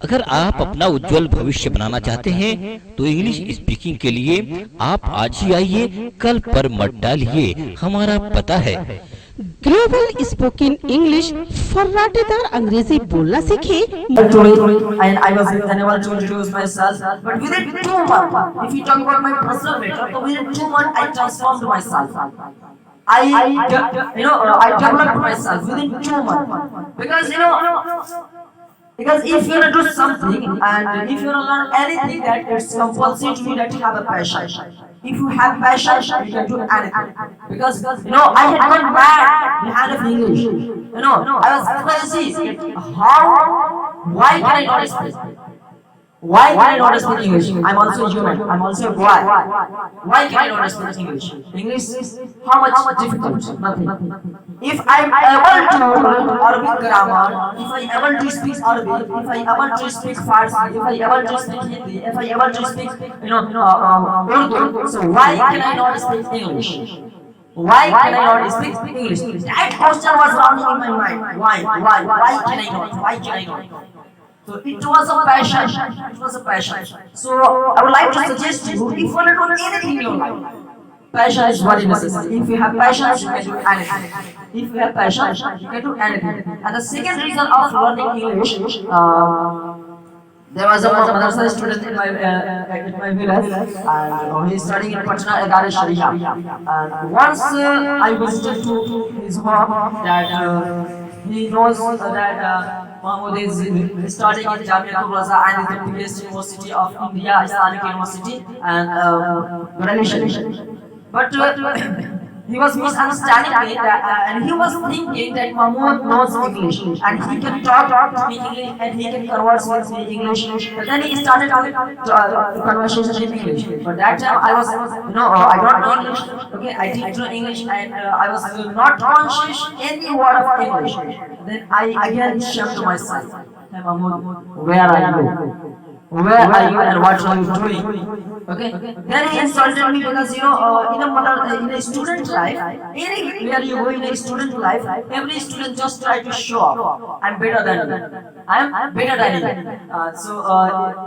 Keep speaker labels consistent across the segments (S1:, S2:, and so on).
S1: अगर आप अपना उज्जवल भविष्य बनाना चाहते हैं तो इंग्लिश स्पीकिंग के लिए आप आज ही आइए, कल पर मत डालिए। हमारा पता है
S2: ग्लोबल स्पोकन इंग्लिश, फर्राटेदार अंग्रेजी बोलना सीखे।
S3: And I was unable to introduce myself. But within 2 months, if you talk about my personal matter, so within 2 months I transformed myself. I developed myself within 2 months because if you want to do something and if you want to learn anything, that it's compulsory to you that you have a passion. If you have passion, you can do anything. Because I had gone mad behind of English. I was crazy. Why can I not speak? Why can I not speak English? I'm also human. I'm also a boy. Why can I not speak English? English is how much difficult? Nothing. If I'm able to learn Arabic grammar, if I'm able to speak Arabic, if I'm able to speak Farsi, if I'm able to speak Hindi, if I'm able to speak Urdu, so why can I not speak English? Why can I not speak English? That question was running in my mind. Why can I not? Why can I not? So it was a passion. It was a passion. So I would like to suggest you, if you want to do anything in your life, passion is very necessary. If you have passion, you can do anything. If you have passion, you can do anything. And the second reason of learning English, there was a madrasa student in my village, and he is studying in Patna Adar Sharia. And once I visited to his home, that he knows that Mahmoud is studying in Jamiatul Raza and is the biggest university of India, Islamic University, and modulation. But he was misunderstanding me, and he was thinking that Mahmoud knows English and he can talk to me English and he can converse with me English. But then he started conversation in English. But that time I was, I don't know English. Okay, I didn't know English, and I was not conscious any word of English. Then I again shamed myself. Hey Mahmoud, where are you? Where are you and what are you doing? Okay. Then he insulted me because in a student life, anywhere you go in a student life, every student just try to show off. I'm better than you. I'm better than you. So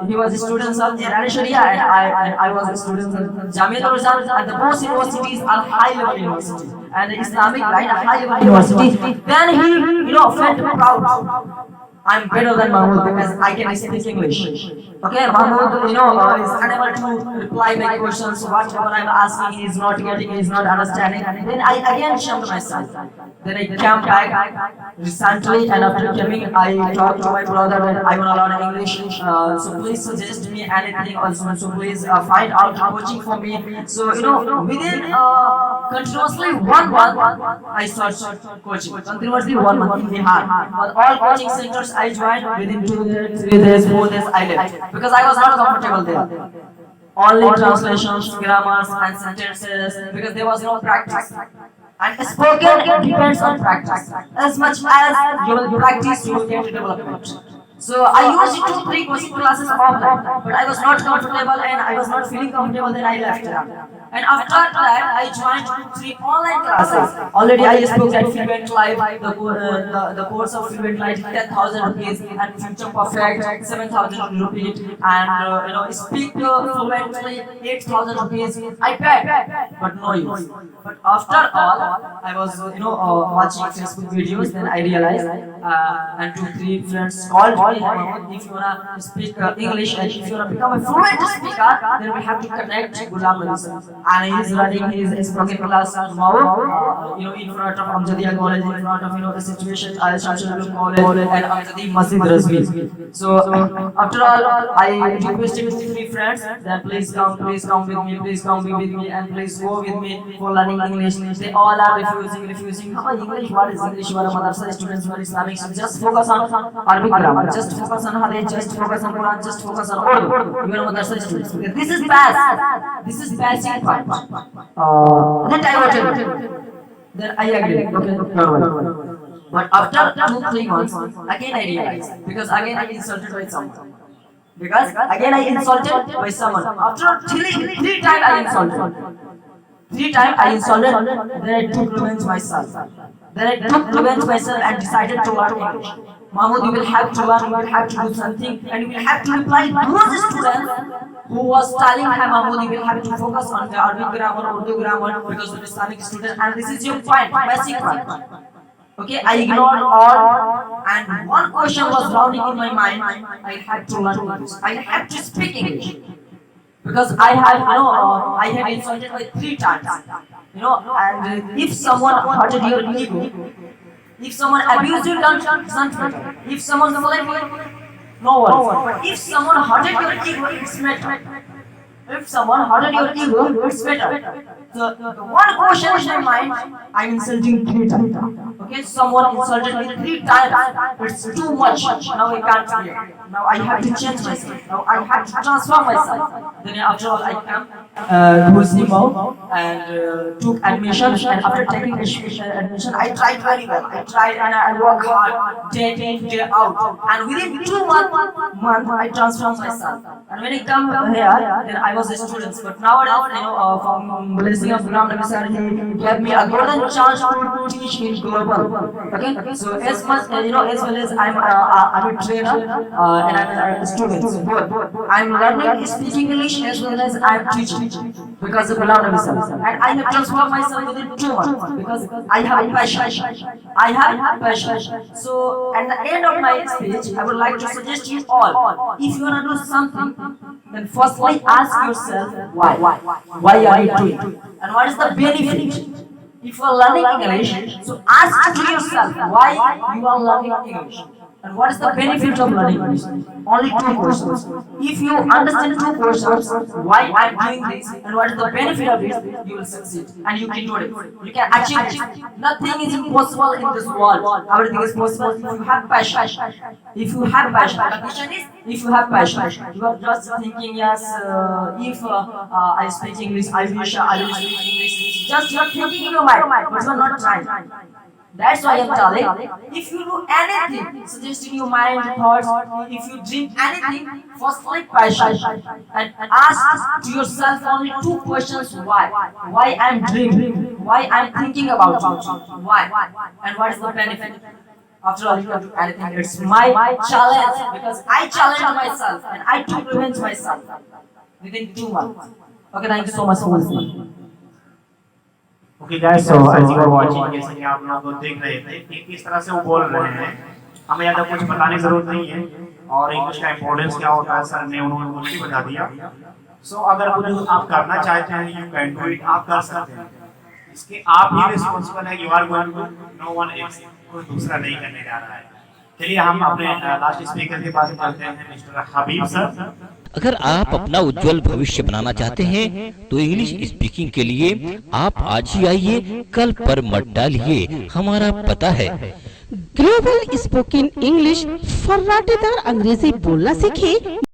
S3: he was a student of Iran Sharia, and I was a student of Jamiatul Rizal, and the most universities are high level universities, and the Islamic line are high level universities. Then he felt proud. I'm better than Mahmoud because I can speak English. Okay, Mahmoud, is unable to reply my questions. Whatever I'm asking, he is not getting, he is not understanding. Then I again shamed myself. Then I came back recently, and after coming, I talked to my brother that I want to learn English. So please suggest me anything also. So please find out coaching for me. So within continuously 1 month, I started coaching. Continuously 1 month in Bihar. But all coaching centers I joined, within 2 days, 3 days, 4 days I left because I was not comfortable there. Only translations, grammars, and sentences because there was no practice. And spoken depends on practice. As much as you will practice, you will get development. So I used to do 3 coaching classes offline, but I was not comfortable and I was not feeling comfortable. Then I left. And after that, I joined 3 online classes. Already I spoke at Fluent Live. The course of Fluent Live is 10,000 rupees, and Future Perfect 7,000 rupees, and speak fluently 8,000 rupees. I paid, but no use. But after all, I was watching Facebook videos. Then I realized, and 2-3 friends called me, if you wanna speak English and if you wanna become a fluent speaker, then we have to connect Ghulam. And he is running his spoken class now, in front of Amjadiya College, in front of the situation Al-Shamsul College and Amjadi Masjid Razvi. So after all, I requested with 3 friends that please come with me, and please go with me for learning English. They all are refusing. How English? What is English? What are madrasa students? What is Islamic students? Just focus on Arabic grammar. Just focus on Hadith. Just focus on Quran. Just focus on Urdu. You are madrasa students. This is bad. This is basic part. Then I wanted. Then I agreed. Okay, normal. But after 2-3 months, again I realized, because again I insulted by someone. After 3 times I insulted. 3 times I insulted. Then I took revenge myself. And decided to learn English. Mahmoud, you will have to learn, you will have to do something, and you will have to reply those students who was telling him, Mahmoud, you will have to focus on the Arabic grammar, Urdu grammar, because of Islamic student, and this is your point, basic point. Okay, I ignored all, and one question was rounding in my mind. I had to learn English. I had to speak English because I have, I had insulted by 3 times. And if someone hurted your ego, if someone abused your consent, if someone slapped you, no one. If someone hurted your ego, it's better. If someone hurted your ego, it's better. The one question in my mind, I'm insulting 3 times. Okay, someone insulted me 3 times. It's too much. Now I can't bear. Now I have to change myself. Now I have to transform myself. Then after all, I came to Simo and took admission. And after taking admission, I tried very well. I tried and I worked hard, day in, day out. And within 2 months, I transformed myself. And when I come here, then I was a student. But nowadays, from blessing of Ghulam Nabi sir, he gave me a golden chance to teach in global. Okay, so as much as well as I'm a trainer and I'm a student. Both. I'm learning speaking English as well as I'm teaching because of Ghulam Nabi sir. And I have transformed myself within 2 months because I have a passion. I have passion. So at the end of my speech, I would like to suggest you all, if you want to do something, then firstly ask yourself why. Why are you doing it? And what is the benefit? If you are learning English, so ask to yourself why you are learning English. And what is the benefit of learning English? Only 2 questions. If you understand 2 questions, why I am doing this and what is the benefit of it, you will succeed and you can do it. You can achieve it. Nothing is impossible in this world. Everything is possible if you have passion. If you have passion, the question is if you have passion. You are just thinking, yes, if I speak English, I wish I will speak English. Just you are thinking in your mind, but you are not trying. That's why I am telling, if you do anything, suggesting your mind, thoughts, if you dream anything, firstly passion. And ask to yourself only 2 questions, why? Why I am dreaming? Why I am thinking about it? Why? And what is the benefit? After all, you can do anything. It's my challenge because I challenge myself and I took revenge myself within 2 months. Okay, thank you so much for listening.
S4: Okay guys, so as you are watching, जैसे कि आप लोग देख रहे थे कि किस तरह से वो बोल रहे हैं, हमें ज़्यादा कुछ बताने की जरूरत नहीं है और इंग्लिश का इम्पोर्टेंस क्या होता है सर ने उन्होंने मुझे बता दिया। सो अगर कुछ आप करना चाहते हैं, यू कैन डू इट, आप कर सकते हैं। इसके आप ही रिस्पॉन्सिबल है, you are going to, no one else, कोई दूसरा नहीं करने जा रहा है। चलिए हम अपने लास्ट स्पीकर के पास चलते हैं, मिस्टर हबीब सर।
S1: अगर आप अपना उज्जवल भविष्य बनाना चाहते हैं तो इंग्लिश स्पीकिंग के लिए आप आज ही आइए, कल पर मत डालिए। हमारा पता है
S2: ग्लोबल स्पोकन इंग्लिश फर्राटेदार अंग्रेजी बोलना सीखे।